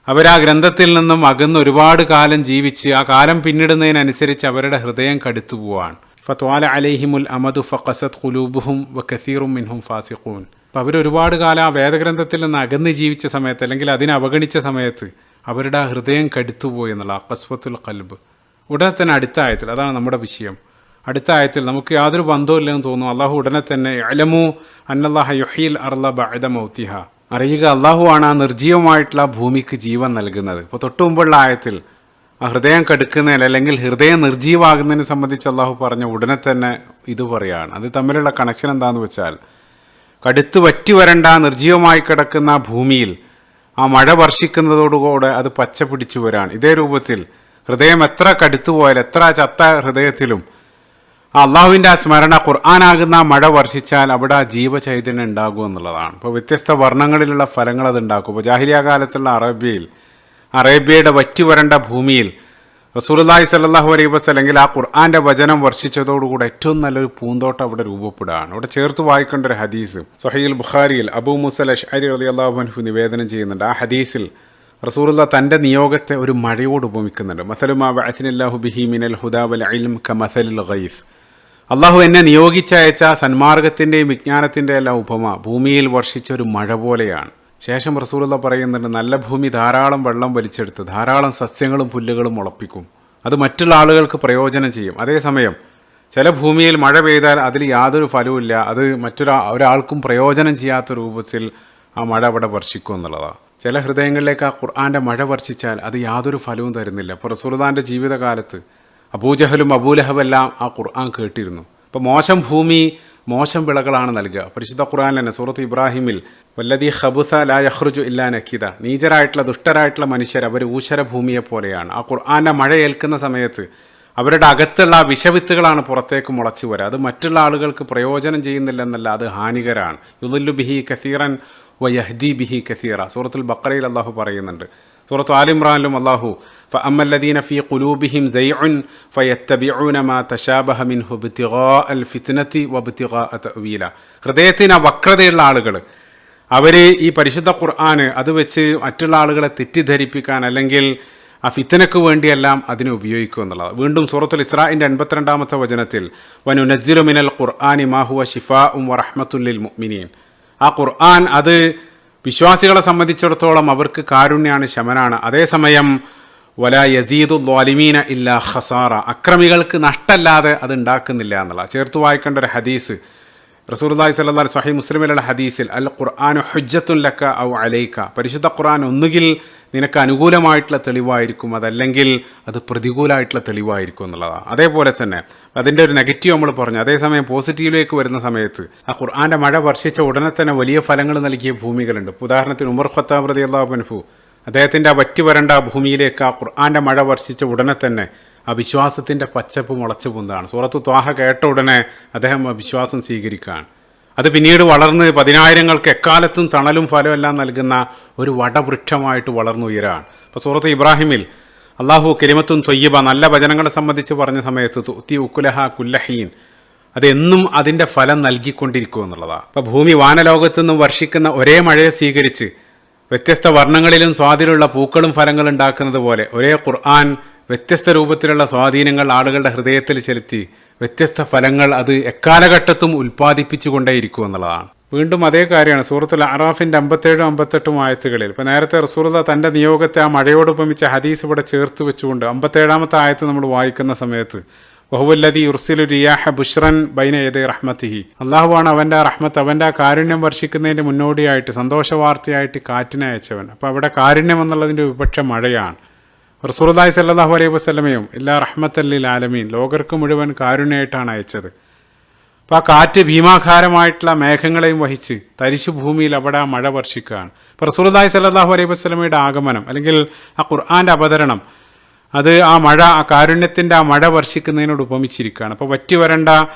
Speaker 1: അവരാ ഗ്രന്ഥത്തിൽ നിന്നും അകന്ന് ഒരുപാട് കാലം ജീവിച്ച് ആ കാലം പിന്നിടുന്നതിനനുസരിച്ച് അവരുടെ ഹൃദയം കടുത്തു പോവാണ്. ഫത്വാല അലൈഹിമുൽ അമദു ഫഖസത് ഖുലൂബുഹും വകസീറും മിൻഹും ഫാസിഖൂൻ. അപ്പോൾ അവരൊരുപാട് കാലം ആ വേദഗ്രന്ഥത്തിൽ നിന്ന് അകന്ന് ജീവിച്ച സമയത്ത് അല്ലെങ്കിൽ അതിനെ അവഗണിച്ച സമയത്ത് അവരുടെ ആ ഹൃദയം കടുത്തുപോയി എന്നുള്ള ഖസ്വത്തുൽ ഖൽബ്. ഉടനെ തന്നെ അടുത്ത ആയത്തിൽ, അതാണ് നമ്മുടെ വിഷയം, അടുത്ത ആയത്തിൽ നമുക്ക് യാതൊരു ബന്ധവുമില്ലെന്ന് തോന്നുന്നു. അള്ളാഹു ഉടനെ തന്നെ അലമു അന്നല്ലാഹ യുഹീൽ അർള ബഅദ മൗതിഹ, അറിയുക അള്ളാഹു ആണ് ആ നിർജീവമായിട്ടുള്ള ഭൂമിക്ക് ജീവൻ നൽകുന്നത്. ഇപ്പോൾ തൊട്ടു മുമ്പുള്ള ആയത്തിൽ ആ ഹൃദയം കടുക്കുന്നതിൽ അല്ലെങ്കിൽ ഹൃദയം നിർജീവാകുന്നതിനെ സംബന്ധിച്ച് അള്ളാഹു പറഞ്ഞ ഉടനെ തന്നെ ഇത് പറയുകയാണ്. അത് തമ്മിലുള്ള കണക്ഷൻ എന്താണെന്ന് വെച്ചാൽ കടുത്ത് വറ്റി വരണ്ട നിർജീവമായി കിടക്കുന്ന ഭൂമിയിൽ ആ മഴ വർഷിക്കുന്നതോടുകൂടെ അത് പച്ച പിടിച്ചു വരാൻ. ഇതേ രൂപത്തിൽ ഹൃദയം എത്ര കടുത്തു പോയാൽ, എത്ര ചത്ത ഹൃദയത്തിലും അള്ളാഹുവിൻ്റെ ആ സ്മരണ ഖുർആനാകുന്ന മഴ വർഷിച്ചാൽ അവിടെ ആ ജീവചൈതന്യം ഉണ്ടാകും എന്നുള്ളതാണ്. ഇപ്പോൾ വ്യത്യസ്ത വർണ്ണങ്ങളിലുള്ള ഫലങ്ങൾ അത് ഉണ്ടാക്കും. ഇപ്പോൾ ജാഹിലിയ കാലത്തുള്ള അറബിയിൽ അറേബ്യയുടെ വറ്റിവരണ്ട ഭൂമിയിൽ റസൂലുള്ളാഹി സ്വല്ലല്ലാഹു അലൈഹി വസല്ലം ആ ഖുർആന്റെ വചനം വർഷിച്ചതോടുകൂടി ഏറ്റവും നല്ലൊരു പൂന്തോട്ടം അവിടെ രൂപപ്പെടുകയാണ്. അവിടെ ചേർത്ത് വായിക്കേണ്ട ഒരു ഹദീസ് സ്വഹീഹുൽ ബുഖാരിയിൽ അബൂ മൂസ അശ്അരി റളിയല്ലാഹു അൻഹു നിവേദനം ചെയ്യുന്നുണ്ട്. ആ ഹദീസിൽ റസൂലുള്ളാഹി തൻ്റെ നിയോഗത്തെ ഒരു മഴയോട് ഉപമിക്കുന്നുണ്ട്. മസലു മാ ബഅത്നില്ലാഹു ബിഹി മിനൽ ഹുദാ വൽ ഇൽം കമസലിൽ ഗൈസ്. അള്ളാഹു എന്നെ നിയോഗിച്ചയച്ച സന്മാർഗത്തിൻ്റെയും വിജ്ഞാനത്തിൻ്റെയും എല്ലാം ഉപമ ഭൂമിയിൽ വർഷിച്ച ഒരു മഴ പോലെയാണ്. ശേഷം റസൂലുള്ളാഹി പറയുന്നുണ്ട്, നല്ല ഭൂമി ധാരാളം വെള്ളം വലിച്ചെടുത്ത് ധാരാളം സസ്യങ്ങളും പുല്ലുകളും മുളപ്പിക്കും. അത് മറ്റുള്ള ആളുകൾക്ക് പ്രയോജനം ചെയ്യും. അതേസമയം ചില ഭൂമിയിൽ മഴ പെയ്താൽ അതിൽ യാതൊരു ഫലവുമില്ല, അത് ഒരാൾക്കും പ്രയോജനം ചെയ്യാത്ത രൂപത്തിൽ ആ മഴ അവിടെ വർഷിക്കും എന്നുള്ളതാണ്. ചില ഹൃദയങ്ങളിലേക്ക് ആ ഖുർആന്റെ മഴ വർഷിച്ചാൽ അത് യാതൊരു ഫലവും തരുന്നില്ല. അപ്പോൾ റസൂലുള്ളാഹിന്റെ ജീവിതകാലത്ത് അബൂജഹലും അബൂലഹബെല്ലാം ആ ഖുർആൻ കേട്ടിരുന്നു. അപ്പോൾ മോശം ഭൂമി മോശം വിളകളാണ് നൽകുക. പരിശുദ്ധ ഖുർആനിൽ തന്നെ സൂറത്ത് ഇബ്രാഹിമിൽ വല്ലദീ ഖബുസ ലാ യഖ്റുജു ഇല്ലാ നക്കിദ, നീചരായിട്ടുള്ള ദുഷ്ടരായിട്ടുള്ള മനുഷ്യർ അവർ ഊശര ഭൂമിയെ പോലെയാണ്. ആ ഖുർആന്റെ മഴ ഏൽക്കുന്ന സമയത്ത് അവരുടെ അകത്തുള്ള വിഷവിത്തുകളാണ് പുറത്തേക്ക് മുളച്ചു വരിക. അത് മറ്റുള്ള ആളുകൾക്ക് പ്രയോജനം ചെയ്യുന്നില്ലെന്നല്ല, അത് ഹാനികരാണ്. യുളില്ലു ബിഹി കസീറൻ വയഹ്ദി ബിഹി കസീറ സൂറത്തുൽ ബഖറയിൽ അള്ളാഹു പറയുന്നുണ്ട്. സൂറത്ത് ആൽ ഇമ്രാനിലും അള്ളാഹു ഫഅമ്മല്ലദീന ഫീ ഖുലൂബിഹിം സൈഉൻ ഫയത്തബിഊന മാ തശാബഹ മിൻഹു ഇബ്തിഗാഅൽ ഫിത്നതി വഇബ്തിഗാഅ തഅവീല, ഹൃദയത്തിന് വക്രതയുള്ള ആളുകൾ അവർ ഈ പരിശുദ്ധ ഖുർആൻ അത് വെച്ച് മറ്റുള്ള ആളുകളെ തെറ്റിദ്ധരിപ്പിക്കാൻ അല്ലെങ്കിൽ ആ ഫിത്നക്ക് വേണ്ടിയെല്ലാം അതിനെ ഉപയോഗിക്കും എന്നുള്ളത്. വീണ്ടും സൂറത്തുൽ ഇസ്രാഇന്റെ 82-ാമത്തെ വചനത്തിൽ വനുനസ്സിലു മിനൽ ഖുർആനി മാ ഹുവ ശിഫാഉൻ വറഹ്മത്തുൻ ലിൽ മുഅ്മിനീൻ, ആ ഖുർആൻ അത് വിശ്വാസികളെ സംബന്ധിച്ചിടത്തോളം അവർക്ക് കാരുണ്യാണ്, ശമനാണ്. അതേസമയം വലാ യസീദു ളാലിമീന ഇല്ലാ ഖസാറ, അക്രമികൾക്ക് നഷ്ടമല്ലാതെ അത് ഉണ്ടാക്കുന്നില്ല എന്നുള്ള ചേർത്ത് വായിക്കേണ്ട ഒരു ഹദീസ് റസൂലുള്ളാഹി സ്വല്ലല്ലാഹു അലൈഹി സ്വഹീഹ് മുസ്ലിമിലുള്ള ഹദീസിൽ അൽ ഖുർആനു ഹുജ്ജത്തുൻ ലക ഔ അലൈക, പരിശുദ്ധ ഖുർആൻ ഒന്നുകിൽ നിനക്ക് അനുകൂലമായിട്ടുള്ള തെളിവായിരിക്കും, അതല്ലെങ്കിൽ അത് പ്രതികൂലമായിട്ടുള്ള തെളിവായിരിക്കും എന്നുള്ളതാണ്. അതേപോലെ തന്നെ അതിൻ്റെ ഒരു നെഗറ്റീവ് നമ്മൾ പറഞ്ഞു. അതേസമയം പോസിറ്റീവിലേക്ക് വരുന്ന സമയത്ത് ആ ഖുർആന്റെ മഴ വർഷിച്ച ഉടനെ തന്നെ വലിയ ഫലങ്ങൾ നൽകിയ ഭൂമികളുണ്ട്. ഉദാഹരണത്തിന് ഉമർ ഖത്താബ് റളിയല്ലാഹു അൻഹു അദ്ദേഹത്തിൻ്റെ ആ വറ്റിവരണ്ട ഭൂമിയിലേക്ക് ആ ഖുർആന്റെ മഴ വർഷിച്ച ഉടനെ തന്നെ ആ വിശ്വാസത്തിൻ്റെ പച്ചപ്പ് മുളച്ചു പൊന്താണ്. സൂറത്ത് ത്വാഹ കേട്ട ഉടനെ അദ്ദേഹം ആ വിശ്വാസം സ്വീകരിക്കുകയാണ്. അത് പിന്നീട് വളർന്ന് 10,000-ങ്ങൾക്ക് എക്കാലത്തും തണലും ഫലവും എല്ലാം നൽകുന്ന ഒരു വടവൃക്ഷമായിട്ട് വളർന്നുയരാണ്. അപ്പോൾ സൂറത്ത് ഇബ്രാഹിമിൽ അള്ളാഹു കലിമത്തുൻ ത്വയ്യിബ, നല്ല വചനങ്ങളെ സംബന്ധിച്ച് പറഞ്ഞ സമയത്ത് തുഅ്തി ഉക്കുലഹ കുല്ലഹീൻ, അതെന്നും അതിൻ്റെ ഫലം നൽകിക്കൊണ്ടിരിക്കും എന്നുള്ളതാണ്. അപ്പോൾ ഭൂമി വാനലോകത്തു നിന്നും വർഷിക്കുന്ന ഒരേ മഴയെ സ്വീകരിച്ച് വ്യത്യസ്ത വർണ്ണങ്ങളിലും സ്വാധീനമുള്ള പൂക്കളും ഫലങ്ങളും ഉണ്ടാക്കുന്നത് പോലെ ഒരേ ഖുർആൻ വ്യത്യസ്ത രൂപത്തിലുള്ള സ്വാധീനങ്ങൾ ആളുകളുടെ ഹൃദയത്തിൽ ചെലുത്തി വ്യത്യസ്ത ഫലങ്ങൾ അത് എക്കാലഘട്ടത്തും ഉൽപ്പാദിപ്പിച്ചു കൊണ്ടേയിരിക്കും എന്നുള്ളതാണ്. വീണ്ടും അതേ കാര്യമാണ് സൂറത്തുൽ അറാഫിൻ്റെ 57-58 ആയത്തുകളിൽ. ഇപ്പോൾ നേരത്തെ റസൂലുള്ളാഹി തൻ്റെ നിയോഗത്തെ ആ മഴയോട് ഉപമിച്ച ഹദീസ് ഇവിടെ ചേർത്ത് വെച്ചുകൊണ്ട് 57-ാമത്തെ ആയത്ത് നമ്മൾ വായിക്കുന്ന സമയത്ത് വഹുവല്ലദീ യുർസിലു റിയാഹ ബുശ്റൻ ബൈന യദൈ റഹ്മത്തിഹി, അള്ളാഹുവാണ് അവൻ്റെ റഹ്മത്ത്, അവൻ്റെ കാരുണ്യം വർഷിക്കുന്നതിൻ്റെ മുന്നോടിയായിട്ട് സന്തോഷവാർത്തയായിട്ട് കാറ്റിനെ അയച്ചവൻ. അപ്പോൾ അവിടെ കാരുണ്യം എന്നുള്ളതിൻ്റെ വിപക്ഷ മഴയാണ്. റസൂലുള്ളാഹി സ്വല്ലല്ലാഹു അലൈഹി വസല്ലമയും ഇല്ലാ റഹ്മത്തൽ ലിൽ ആലമീൻ, ലോകർക്ക് മുഴുവൻ കാരുണ്യമായിട്ടാണ് അയച്ചത്. അപ്പോൾ ആ കാറ്റ് ഭീമാകാരമായിട്ടുള്ള മേഘങ്ങളെയും വഹിച്ച് തരിശു ഭൂമിയിൽ അവിടെ ആ മഴ വർഷിക്കുകയാണ്. ഇപ്പോൾ റസൂലുള്ളാഹി സ്വല്ലല്ലാഹു അലൈഹി വസല്ലമയുടെ ആഗമനം അല്ലെങ്കിൽ ആ ഖുർആന്റെ അവതരണം അത് ആ മഴ, ആ കാരുണ്യത്തിൻ്റെ ആ മഴ വർഷിക്കുന്നതിനോട് ഉപമിച്ചിരിക്കുകയാണ്. അപ്പോൾ വറ്റിവരണ്ട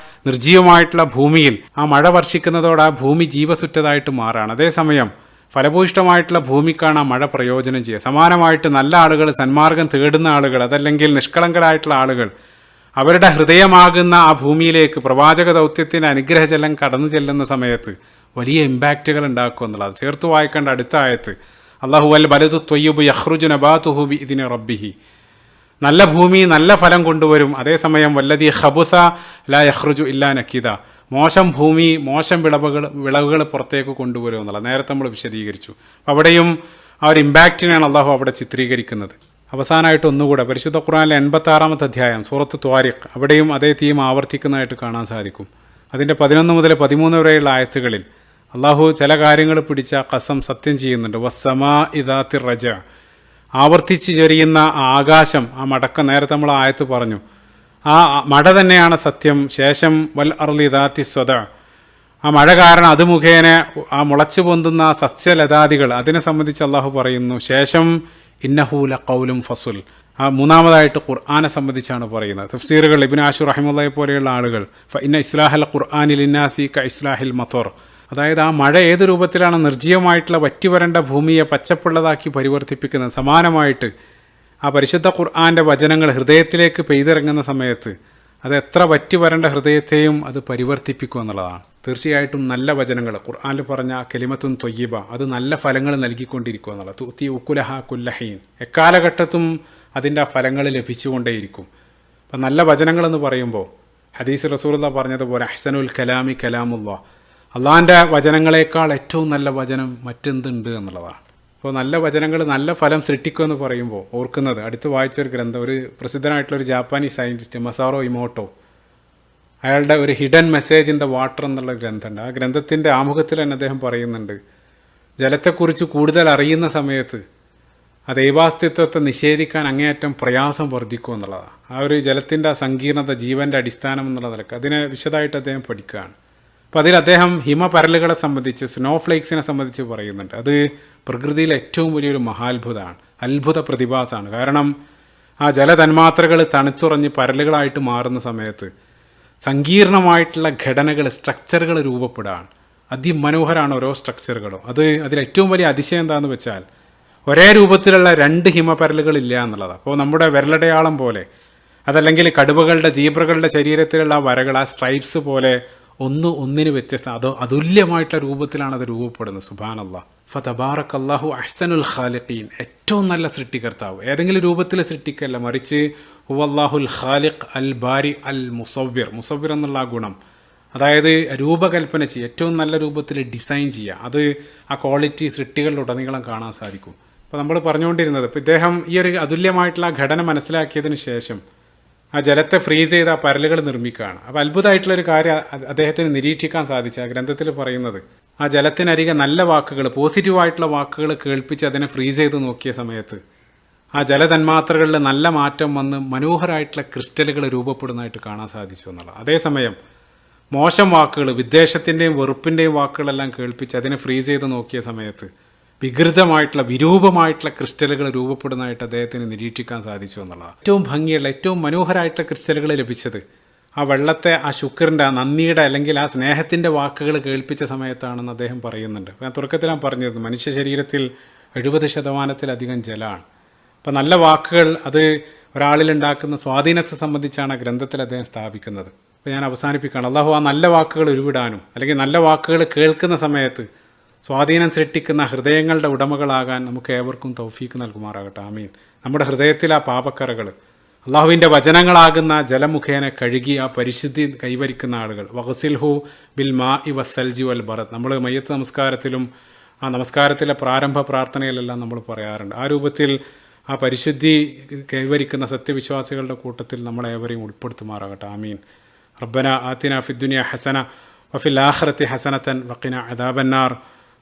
Speaker 1: നിർജ്ജീവമായിട്ടുള്ള ഭൂമിയിൽ ആ മഴ വർഷിക്കുന്നതോടെ ആ ഭൂമി ജീവസുറ്റതായിട്ട് മാറുകയാണ്. അതേസമയം ഫലഭൂയിഷ്ടമായിട്ടുള്ള ഭൂമിക്കാണ് ആ മഴ പ്രയോജനം ചെയ്യുക. സമാനമായിട്ട് നല്ല ആളുകൾ, സന്മാർഗം തേടുന്ന ആളുകൾ, അതല്ലെങ്കിൽ നിഷ്കളങ്കരായിട്ടുള്ള ആളുകൾ അവരുടെ ഹൃദയമാകുന്ന ആ ഭൂമിയിലേക്ക് പ്രവാചക ദൗത്യത്തിൻ്റെ അനുഗ്രഹജലം കടന്നു ചെല്ലുന്ന സമയത്ത് വലിയ ഇമ്പാക്റ്റുകൾ ഉണ്ടാക്കും എന്നുള്ളത് ചേർത്ത് വായിക്കേണ്ട അടുത്ത ആയത്ത് അല്ലാഹു വൽ ബലദു ത്വയ്യിബു യഖ്റുജു നബാതുഹു ബിഇദ്നി റബ്ബിഹി, നല്ല ഭൂമി നല്ല ഫലം കൊണ്ടുവരും. അതേസമയം വല്ലദീ ഖബുസ ലാ യഖ്റുജു ഇല്ലാ നക്കിദ, മോശം ഭൂമി മോശം വിളവുകൾ പുറത്തേക്ക് കൊണ്ടുവരും എന്നുള്ളത് നേരത്തെ നമ്മൾ വിശദീകരിച്ചു. അവിടെയും ആ ഒരു ഇമ്പാക്റ്റിനെയാണ് അള്ളാഹു അവിടെ ചിത്രീകരിക്കുന്നത്. അവസാനമായിട്ട് ഒന്നുകൂടെ പരിശുദ്ധ ഖുർആനിലെ 86-ാമത്തെ അധ്യായം സൂറത്ത് ത്വാരിഖ്, അവിടെയും അതേ തീം ആവർത്തിക്കുന്നതായിട്ട് കാണാൻ സാധിക്കും. അതിൻ്റെ 11 മുതൽ 13 വരെയുള്ള ആയത്തുകളിൽ അള്ളാഹു ചില കാര്യങ്ങൾ പിടിച്ച ഖസം സത്യം ചെയ്യുന്നുണ്ട്. വസ്സമാഇ ദാത്തിർ റജ, ആവർത്തിച്ച് ചൊരിയുന്ന ആകാശം, ആ മടക്കം നേരത്തെ നമ്മൾ ആയത്ത് പറഞ്ഞു, ആ മഴ തന്നെയാണ് സത്യം. ശേഷം വൽ അർളി ദാത്തി സ്വദ, ആ മഴ കാരണം അത് മുഖേന ആ മുളച്ചു പൊന്തുന്ന സസ്യലതാദികൾ അതിനെ സംബന്ധിച്ച് അള്ളാഹു പറയുന്നു. ശേഷം ഇന്നഹു ലഖൗലും ഫസുൽ, ആ മൂന്നാമതായിട്ട് ഖുർആനെ സംബന്ധിച്ചാണ് പറയുന്നത്. തഫ്സീറുകൾ ഇബ്നു ആശൂർ റഹിമഹുല്ലാഹി പോലെയുള്ള ആളുകൾ ഇന്ന ഇസ്ലാഹൽ ഖുർആനി ലിന്നാസി ക ഇസ്ലാഹിൽ മത്തോർ, അതായത് ആ മഴ ഏത് രൂപത്തിലാണ് നിർജ്ജീവമായിട്ടുള്ള വറ്റിവരണ്ട ഭൂമിയെ പച്ചപ്പുള്ളതാക്കി പരിവർത്തിപ്പിക്കുന്നത്, സമാനമായിട്ട് ആ പരിശുദ്ധ ഖുർആൻ്റെ വചനങ്ങൾ ഹൃദയത്തിലേക്ക് പെയ്തിറങ്ങുന്ന സമയത്ത് അത് എത്ര വറ്റിവരണ്ട ഹൃദയത്തെയും അത് പരിവർത്തിപ്പിക്കും എന്നുള്ളതാണ്. തീർച്ചയായിട്ടും നല്ല വചനങ്ങൾ ഖുർആനിൽ പറഞ്ഞ കലിമത്തുൻ ത്വയ്യിബ അത് നല്ല ഫലങ്ങൾ നൽകിക്കൊണ്ടിരിക്കുക എന്നുള്ളത്. തുത്തി ഉക്കുലഹ കുല്ലഹീൻ, എക്കാലഘട്ടത്തും അതിൻ്റെ ആ ഫലങ്ങൾ ലഭിച്ചുകൊണ്ടേയിരിക്കും. അപ്പം നല്ല വചനങ്ങളെന്ന് പറയുമ്പോൾ ഹദീസ് റസൂലുള്ളാഹി പറഞ്ഞതുപോലെ അഹ്സനുൽ കലാമി കലാമുല്ലാ, അള്ളാഹിൻ്റെ വചനങ്ങളെക്കാൾ ഏറ്റവും നല്ല വചനം മറ്റെന്തുണ്ട് എന്നുള്ളതാണ്. അപ്പോൾ നല്ല വചനങ്ങൾ നല്ല ഫലം സൃഷ്ടിക്കുമെന്ന് പറയുമ്പോൾ ഓർക്കുന്നത് അടുത്ത് വായിച്ചൊരു ഗ്രന്ഥം, ഒരു പ്രസിദ്ധനായിട്ടുള്ളൊരു ജാപ്പാനീസ് സയൻറ്റിസ്റ്റ് മസാറോ ഇമോട്ടോ, അയാളുടെ ഒരു hidden message in the water എന്നുള്ള ഗ്രന്ഥമുണ്ട്. ആ ഗ്രന്ഥത്തിൻ്റെ ആമുഖത്തിൽ തന്നെ അദ്ദേഹം പറയുന്നുണ്ട്, ജലത്തെക്കുറിച്ച് കൂടുതൽ അറിയുന്ന സമയത്ത് ആ ദൈവാസ്തിത്വത്തെ നിഷേധിക്കാൻ അങ്ങേയറ്റം പ്രയാസം വർദ്ധിക്കും എന്നുള്ളതാണ്. ആ ഒരു ജലത്തിൻ്റെ ആ സങ്കീർണത, ജീവൻ്റെ അടിസ്ഥാനം എന്നുള്ള നിലക്ക് അതിനെ വിശദമായിട്ട് അദ്ദേഹം പഠിക്കുകയാണ്. അപ്പോൾ അതിൽ അദ്ദേഹം ഹിമപരലുകളെ സംബന്ധിച്ച്, സ്നോ ഫ്ലേക്സിനെ സംബന്ധിച്ച് പറയുന്നുണ്ട്. അത് പ്രകൃതിയിലെ ഏറ്റവും വലിയൊരു മഹാത്ഭുതമാണ്, അത്ഭുത പ്രതിഭാസമാണ്. കാരണം ആ ജലതന്മാത്രകൾ തണുത്തുറഞ്ഞ് പരലുകളായിട്ട് മാറുന്ന സമയത്ത് സങ്കീർണമായിട്ടുള്ള ഘടനകൾ, സ്ട്രക്ചറുകൾ രൂപപ്പെടുകയാണ്. അതിമനോഹരമാണ് ഓരോ സ്ട്രക്ചറുകളും. അതിലേറ്റവും വലിയ അതിശയം എന്താണെന്ന് വെച്ചാൽ ഒരേ രൂപത്തിലുള്ള രണ്ട് ഹിമപരലുകളില്ല എന്നുള്ളതാണ്. അപ്പോൾ നമ്മുടെ വിരലടയാളം പോലെ, അതല്ലെങ്കിൽ കടുവകളുടെ, ജീബ്രകളുടെ ശരീരത്തിലുള്ള ആ വരകൾ, ആ സ്ട്രൈപ്സ് പോലെ ഒന്നിന് വ്യത്യസ്തം, അതുല്യമായിട്ടുള്ള രൂപത്തിലാണ് അത് രൂപപ്പെടുന്നത്. സുബ്ഹാനല്ലാഹ്. ഫതബാറകല്ലാഹു അഹ്സനുൽ ഖാലിഖീൻ, ഏറ്റവും നല്ല സൃഷ്ടികർത്താവ്. ഏതെങ്കിലും രൂപത്തിൽ സൃഷ്ടിക്കല്ല, മറിച്ച് ഹുവല്ലാഹുൽ ഖാലിഖ് അൽ ബാരി അൽ മുസവ്വിർ എന്നുള്ള ആ ഗുണം, അതായത് രൂപകൽപ്പന ചെയ്യുക, ഏറ്റവും നല്ല രൂപത്തിൽ ഡിസൈൻ ചെയ്യുക, അത് ആ ക്വാളിറ്റി സൃഷ്ടികളിലുടനീളം കാണാൻ സാധിക്കും. അപ്പോൾ നമ്മൾ പറഞ്ഞുകൊണ്ടിരുന്നത്, ഇപ്പോൾ ഇദ്ദേഹം ഈ ഒരു അതുല്യമായിട്ടുള്ള ആ ഘടന മനസ്സിലാക്കിയതിന് ശേഷം ആ ജലത്തെ ഫ്രീസ് ചെയ്ത് ആ പരലുകൾ നിർമ്മിക്കുകയാണ്. അപ്പോൾ അത്ഭുതമായിട്ടുള്ളൊരു കാര്യം അദ്ദേഹത്തിന് നിരീക്ഷിക്കാൻ സാധിച്ചു. ആ ഗ്രന്ഥത്തിൽ പറയുന്നത്, ആ ജലത്തിനരികെ നല്ല വാക്കുകൾ, പോസിറ്റീവായിട്ടുള്ള വാക്കുകൾ കേൾപ്പിച്ച് അതിനെ ഫ്രീസ് ചെയ്ത് നോക്കിയ സമയത്ത് ആ ജലതന്മാത്രകളിൽ നല്ല മാറ്റം വന്ന് മനോഹരമായിട്ടുള്ള ക്രിസ്റ്റലുകൾ രൂപപ്പെടുന്നതായിട്ട് കാണാൻ സാധിച്ചു എന്നുള്ളത്. അതേസമയം മോശം വാക്കുകൾ, വിദ്വേഷത്തിൻ്റെയും വെറുപ്പിൻ്റെയും വാക്കുകളെല്ലാം കേൾപ്പിച്ച് അതിനെ ഫ്രീസ് ചെയ്ത് നോക്കിയ സമയത്ത് വികൃതമായിട്ടുള്ള, വിരൂപമായിട്ടുള്ള ക്രിസ്റ്റലുകൾ രൂപപ്പെടുന്നതായിട്ട് അദ്ദേഹത്തിന് നിരീക്ഷിക്കാൻ സാധിച്ചു എന്നുള്ളതാണ്. ഏറ്റവും ഭംഗിയുള്ള, ഏറ്റവും മനോഹരമായിട്ടുള്ള ക്രിസ്റ്റലുകൾ ലഭിച്ചത് ആ വെള്ളത്തെ, ആ ശുക്രിൻ്റെ, ആ നന്ദിയുടെ അല്ലെങ്കിൽ ആ സ്നേഹത്തിൻ്റെ വാക്കുകൾ കേൾപ്പിച്ച സമയത്താണെന്ന് അദ്ദേഹം പറയുന്നുണ്ട്. ഞാൻ തുടക്കത്തിൽ പറഞ്ഞിരുന്നു, മനുഷ്യ ശരീരത്തിൽ 70% ജലമാണ്. അപ്പം നല്ല വാക്കുകൾ അത് ഒരാളിലുണ്ടാക്കുന്ന സ്വാധീനത്തെ സംബന്ധിച്ചാണ് ആ ഗ്രന്ഥത്തിൽ അദ്ദേഹം സ്ഥാപിക്കുന്നത്. അപ്പോൾ ഞാൻ അവസാനിപ്പിക്കുകയാണ്. അള്ളാഹു ആ നല്ല വാക്കുകൾ ഉരുവിടാനും, അല്ലെങ്കിൽ നല്ല വാക്കുകൾ കേൾക്കുന്ന സമയത്ത് സ്വാധീനം സൃഷ്ടിക്കുന്ന ഹൃദയങ്ങളുടെ ഉടമകളാകാൻ നമുക്ക് ഏവർക്കും തൗഫീക്ക് നൽകുമാറാകട്ടെ. ആമീൻ. നമ്മുടെ ഹൃദയത്തിൽ ആ പാപക്കറകൾ അള്ളാഹുവിൻ്റെ വചനങ്ങളാകുന്ന ജലമുഖേന കഴുകി ആ പരിശുദ്ധി കൈവരിക്കുന്ന ആളുകൾ, വഗ്സിൽഹു ബിൽ മാഇ വസ്സൽജി വൽ ബറദ്, നമ്മൾ മയ്യത്ത് നമസ്കാരത്തിലും ആ നമസ്കാരത്തിലെ പ്രാരംഭ പ്രാർത്ഥനയിലെല്ലാം നമ്മൾ പറയാറുണ്ട്. ആ രൂപത്തിൽ ആ പരിശുദ്ധി കൈവരിക്കുന്ന സത്യവിശ്വാസികളുടെ കൂട്ടത്തിൽ നമ്മളേവരെയും ഉൾപ്പെടുത്തുമാറാകട്ടെ. ആമീൻ. റബ്ബന ആതിന ഫിദ്ദുനിയ ഹസന വഫിൽ ആഖിറതി ഹസനതൻ വഖിന അദാബന്നാർ.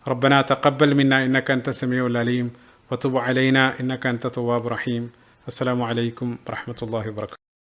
Speaker 1: ربنا تقبل منا إنك أنت السميع العليم وتب علينا إنك أنت التواب الرحيم. السلام عليكم ورحمة الله وبركاته.